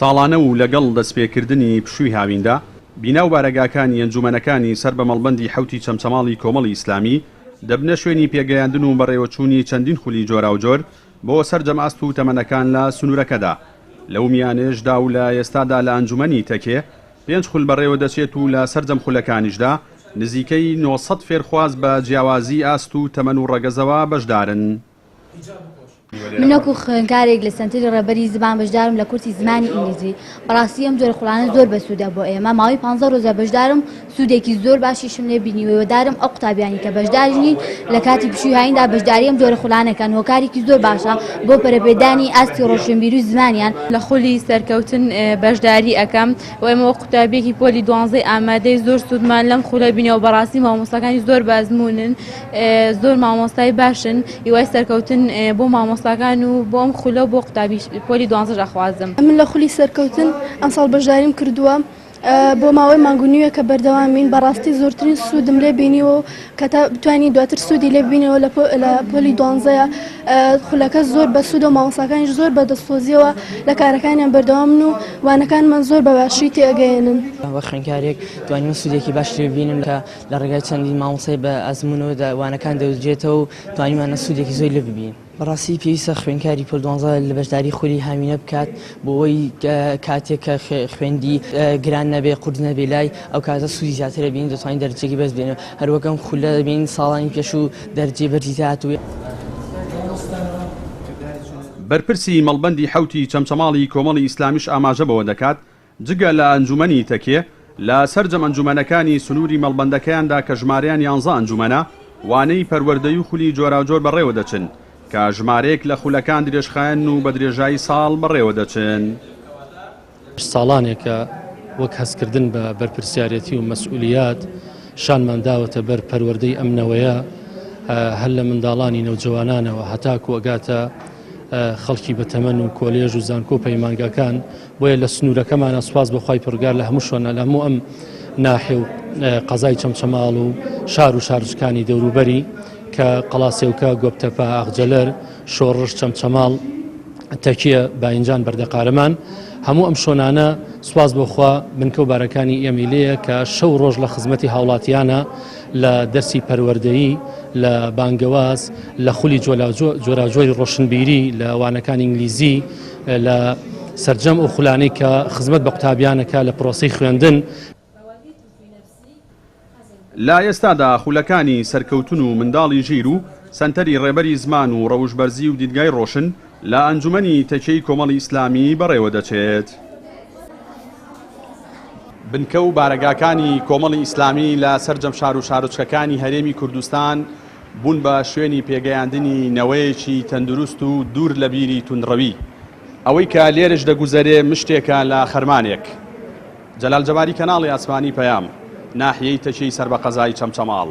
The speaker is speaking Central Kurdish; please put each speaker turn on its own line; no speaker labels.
ساڵانە و لەگەڵ دەستپێکردنی پشووی هاویندا بیناو بارەگاکانی ئەنجومەنەکانی سەر بە مەڵبەندی حوتی چەمچەماڵی کۆمەڵی ئیسلامی دەبنە شوێنی پێگەیاندن و بەڕێوەچوونی چەندین خولی جۆرا و جۆر بۆ سەرجەم ئاست و تەمەنەکان لە سنوورەکەدا. لەو میانێشدا و لە ئێستادا لە ئەنجومەنی تەکێ 5 خول بەڕێوە دەچێت و لە سەرجەم خولەکانیشدا نزیکەی 900 فێرخواز بە جیاوازی ئاست و تەمەن و ڕەگەزەوە بەشدارن.
من وەکو خوێندکارێک لە سنتەری ڕێبەری زمان بەشدارم لە کورسی زمانی ئینگلیزی. بەڕاستی ئەم جۆرە خوڵانە زۆر بەسوودە بۆ ئێمە. ماوەی 15 ڕۆژە بەشدارم، سوودێکی زۆر باشیشم لێ بینیوەدارم ئەو قوتابیانی کە بەشدارنین لە کاتی پشووی هاویندا بەشداری ئەم جۆرە خوڵانەکەن هۆکارێکی زۆر باشە بۆ پەرەپێدانی ئاستی ڕۆشنبیری و زمانیان.
لە خولی سەرکەوتن بەشداری ئەەکەم و ئێمە وەکو قوتابیەکی پۆلی 12 ئامادەی زۆر سوودمان لەم خولە بینەوە. بەڕاستی مامۆستاکانی زۆر بازمونن، زۆر مامۆستای باشن، هیوای سەرکەوتن بۆ مامۆستاکان و بۆم خولە بۆ قوتابی پۆلی 12 ئەخوازم.
من لە خولی سەرکەوتن ئەم ساڵ بەشداریم کردووە بۆ ماوەی مانگونیوە کە بەردەوامین. بەڕاستی زۆرترین سوودم لێ بینیوە کە تا بتوانین دواتر سوودی لێ ببینەوە لە پۆلی 12 خولەکە زۆر بە سوود و مامۆستاکانیش زۆر بەدەستۆزیەوە لە کارەکانیان بەردەوامن و وانەکانمان زۆر بە باشی تێگەیەنن.
وە خوێندکارێک دوانیم سوودێکی باش لێ ببینم کە لە ڕێگای چەندین مامۆستای بە ئەزمونەوە وانەکان دەوجێتەوە و توانیمانە سوودێکی زۆر لێ ببین. بەڕاستی پێویستە خوێندکاری پۆل 12 لە بەشداری خولی هاوینە بکات بۆ ئەوەی کاتێک کە خوێندی گران نەبێ، قورس نەبێ لای ئەو کاتە سوودی زیاتر بین، دەتوانین دەرەجەیەکی بەس بێنەوە. هەروەکەم خولە بین ساڵانی پێش و دەرەجەی بەرزی هاتووە.
بەرپرسی مەڵبەندی حوتی چەمچەماڵی کۆمەڵی ئیسلامیش ئاماژە بەوە دەکات جگە لە ئەنجومەنی تەکێ لە سەرجەم ئەنجومەنەکانی سنووری مەڵبەندەکەیاندا کە ژمارەیان 11 ئەنجومەنە وانەی پەروەردەی و خولی جۆرا و جۆر بەڕێوە دەچن کە ژمارەیەک لە خولەکان درێژخایەن و بە درێژایی ساڵ بەڕێوە دەچن.
ساڵانێکە وەک هەستکردن بە بەرپرسیارەتی و مەسئولیات شانمان داوەتە بەر پەروەردەی ئەمنەوەیە هەر لە منداڵانی نەوجوانانەوە هەتاکو ئەگاتە خەڵکی بەتەمەن و کۆلێژ و زانکۆ پەیمانگەکان. بۆیە لە سنوورەکەمانە سوپاس بەخوای پڕگار لە هەموو شوێنە لە هەموو ئەم ناحێ و قەزای چەمچەماڵ و شار و شارچکانی دەوروبەری کە قەڵاسێوکە، گۆبتەپە، ئاغجەلەر، شۆڕش، چەمچەماڵ، تەکیە، باینجان، بەردەقارەمان هەموو ئەم شۆنانە سوپاس بۆخوا بنکە و بارەکانی ئێمیلەیە کە شەو ڕۆژ لە خزمەتی هاوڵاتیانە لە دەرسی پەروەردەیی، لە بانگەواز، لە خولی جۆراجۆری ڕۆشنبیری، لە وانەکانی ئینگلیزی، لە سەرجەم ئەو خولانەی کە خزمەت بە قوتابیانەکە لە پرۆسەی خوێندن.
لا ئێستادا خولەکانی سەرکەوتن و منداڵی ژیر و سەنتەری ڕێبەری زمان و ڕەوشبەرزی و دیدگای ڕۆشن لە ئەنجومەنی تەکەی کۆمەڵی ئیسلامی بەڕێوە دەچێت. بنکە و بارەگاکانی کۆمەڵی ئیسلامی لە سەرجەم شار و شارۆچکەکانی هەرێمی کوردستان بوون بە شوێنی پێگەیاندنی نەوەیەکی تەندروست و دوور لە بیری توندڕەوی. ئەوەی کە لێرش دەگوزەرێ مشتێکە لە خەرمانێک. جەلال جەباری، کەناڵی ئاسمانی پەیام، ناحیەی تەکەی سەر بە قەزای چەمچەماڵ.